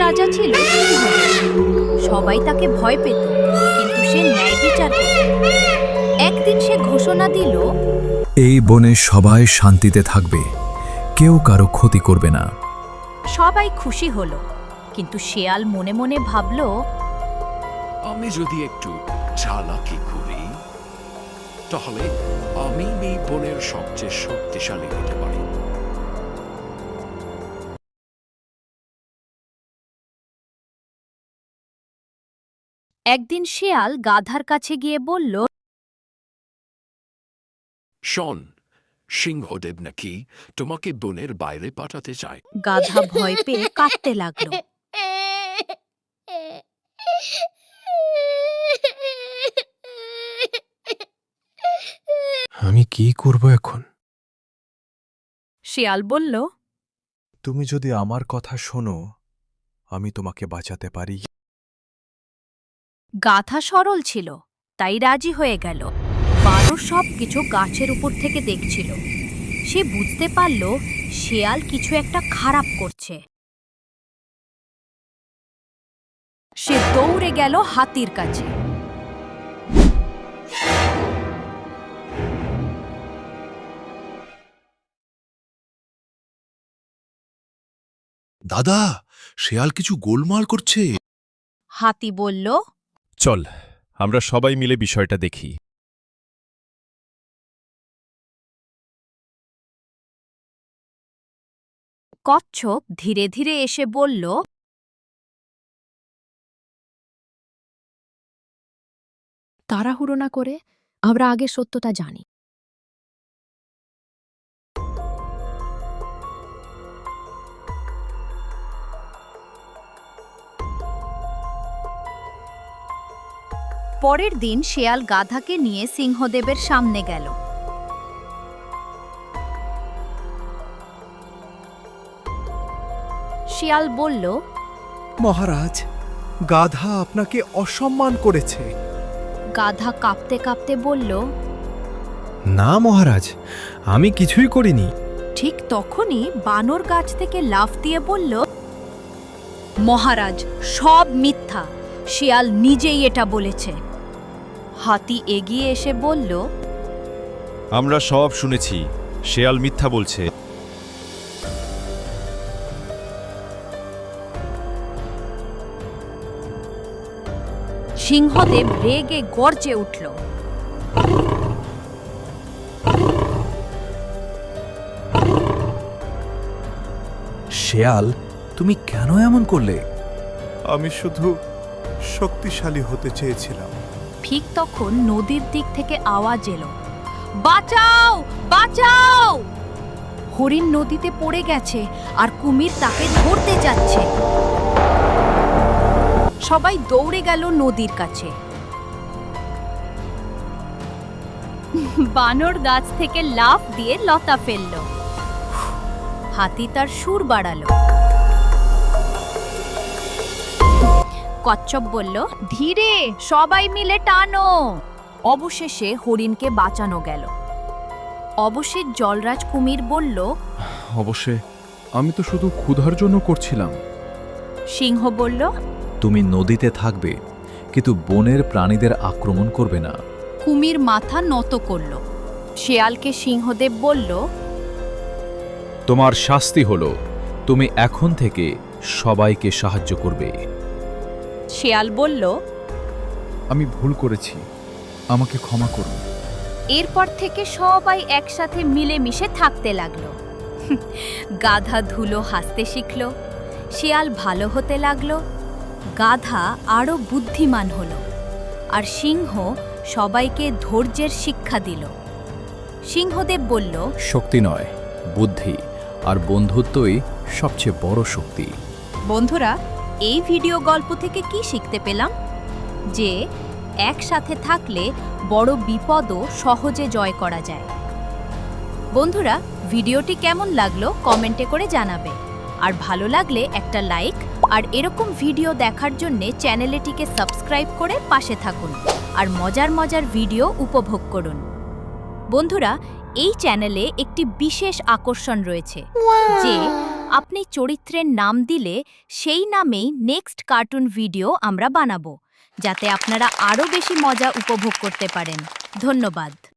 রাজা ছিল সিংহদেব। সবাই তাকে ভয় পেত, কিন্তু সে ন্যায় বিচার করত। একদিন সে ঘোষণা দিল, এই বনে সবাই শান্তিতে থাকবে, কেউ কারো ক্ষতি করবে না। সবাই খুশি হলো, কিন্তু শেয়াল মনে মনে ভাবল, আমি যদি একটু চালাকি করি তাহলে আমি এই বনের সবচেয়ে শক্তিশালী হতে পারি। একদিন শেয়াল গাধার কাছে গিয়ে বলল, শোন, সিংহদেব নাকি তোমাকে বনের বাইরে পাঠাতে চায়। গাধা ভয় পেয়ে কাঁদতে লাগলো। আমি কি করব এখন? শিয়াল বলল, তুমি যদি আমার কথা শোনো, আমি তোমাকে বাঁচাতে পারি। গাধা সরল ছিল, তাই রাজি হয়ে গেল। বানর সবকিছু গাছের উপর থেকে দেখছিল। সে বুঝতে পারল শেয়াল কিছু একটা খারাপ করছে। সে দৌড়ে গেল হাতির কাছে। দাদা, শেয়াল কিছু গোলমাল করছে। হাতি বলল, চল, আমরা সবাই মিলে বিষয়টা দেখি। কচ্ছপ ধীরে ধীরে এসে বলল, তাড়াহুড়ো না করে আমরা আগে সত্যতা জানি। পরের দিন শেয়াল গাধাকে নিয়ে সিংহদেবের সামনে গেল। শিয়াল বলল, মহারাজ, গাধা আপনাকে অসম্মান করেছে। গাধা কাঁপতে কাঁপতে বলল, না মহারাজ, আমি কিছুই করিনি। ঠিক তখনই বানর গাছ থেকে লাফ দিয়ে বলল, মহারাজ, সব মিথ্যা, শিয়াল নিজেই এটা বলেছে। হাতি এগিয়ে এসে বলল, আমরা সব শুনেছি, শেয়াল মিথ্যা বলছে। সিংহদেব রেগে গর্জে উঠল। শেয়াল, তুমি কেন এমন করলে? আমি শুধু শক্তিশালী হতে চেয়েছিলাম। ঠিক তখন নদীর দিক থেকে আওয়াজ এলো, বাঁচাও, বাঁচাও! হরিণ নদীতে পড়ে গেছে আর কুমির তাকে ধরতে যাচ্ছে। সবাই দৌড়ে গেল নদীর কাছে। বানর গাছ থেকে লাফ দিয়ে লতা ফেলল। হাতি তার সুর বাড়ালো। কচ্ছপ বলল, ধীরে, সবাই মিলে টানো। অবশেষে হরিণকে বাঁচানো গেল। অবশেষ জলরাজ কুমির বলল, অবশ্যই, আমি তো শুধু ক্ষুধার জন্য করছিলাম। সিংহ বলল, তুমি নদীতে থাকবে, কিন্তু বনের প্রাণীদের আক্রমণ করবে না। কুমির মাথা নত করল। শেয়ালকে সিংহদেব বলল, তোমার শাস্তি হলো, তুমি এখন থেকে সবাইকে সাহায্য করবে। শেয়াল বলল, আমি ভুল করেছি, আমাকে ক্ষমা করুন। এরপর থেকে সবাই একসাথে মিলেমিশে থাকতে লাগলো। গাধা ধুলো হাসতে শিখল, শিয়াল ভালো হতে লাগলো, গাধা আরও বুদ্ধিমান হলো, আর সিংহ সবাইকে ধৈর্যের শিক্ষা দিল। সিংহদেব বলল, শক্তি নয়, বুদ্ধি আর বন্ধুত্বই সবচেয়ে বড় শক্তি। বন্ধুরা, এই ভিডিও গল্প থেকে কি শিখতে পেলাম? যে একসাথে থাকলে বড় বিপদও সহজে জয় করা যায়। বন্ধুরা, ভিডিওটি কেমন লাগলো কমেন্টে করে জানাবে। আর ভালো লাগলে একটা লাইক, আর এরকম ভিডিও দেখার জন্য চ্যানেলটিকে সাবস্ক্রাইব করে পাশে থাকুন আর মজার মজার ভিডিও উপভোগ করুন। বন্ধুরা, এই চ্যানেলে একটি বিশেষ আকর্ষণ রয়েছে যে আপনি চরিত্রের নাম দিলে সেই নামেই নেক্সট কার্টুন ভিডিও আমরা বানাবো, যাতে আপনারা আরও বেশি মজা উপভোগ করতে পারেন। ধন্যবাদ।